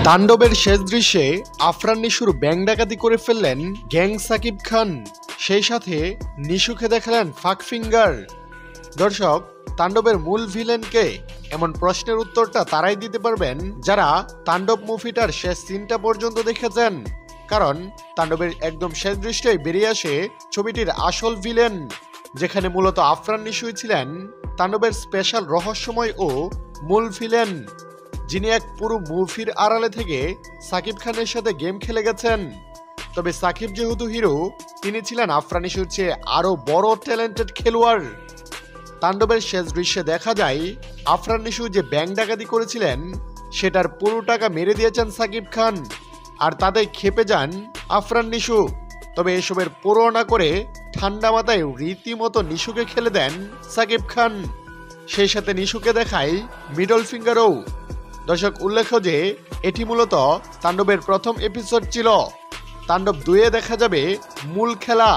তাণ্ডবের শেষ দৃশ্যে আফরান নিশুর ব্যাংক ডাকাতি করে ফেললেন গ্যাং সাকিব খান, সেই সাথে নিশুকে দেখালেন ফাক ফিঙ্গার। দর্শক, তাণ্ডবের মূল ভিলেনকে? এমন প্রশ্নের উত্তরটা তারাই দিতে পারবেন যারা তাণ্ডব মুভিটার শেষ সিনটা পর্যন্ত দেখেছেন, কারণ তাণ্ডবের একদম শেষ দৃশ্যেই বেরিয়ে আসে ছবিটির আসল ভিলেন, যেখানে মূলত আফরান নিশুই ছিলেন তাণ্ডবের স্পেশাল রহস্যময় ও মূল ভিলেন, যিনি এক পুরো মুভির আড়ালে থেকে সাকিব খানের সাথে গেম খেলে গেছেন। তবে সাকিব যেহেতু হিরো, তিনি ছিলেন আফরান নিশুর চেয়ে আরো বড় ট্যালেন্টেড খেলোয়াড়। তাণ্ডবের শেষ দৃশ্যে দেখা যায় আফরান নিশু যে ব্যাংক ডাকাতি করেছিলেন সেটার পুরো টাকা মেরে দিয়েছেন সাকিব খান, আর তাতে খেপে যান আফরান নিশু। তবে এসবের পুরো না করে ঠান্ডা মাথায় রীতিমতো নিশুকে খেলে দেন সাকিব খান, সেই সাথে নিশুকে দেখায় মিডল ফিঙ্গারও। দর্শক, উল্লেখ্য যে এটি মূলত তাণ্ডবের প্রথম এপিসোড ছিল। তাণ্ডব 2-এ দেখা যাবে মূল খেলা।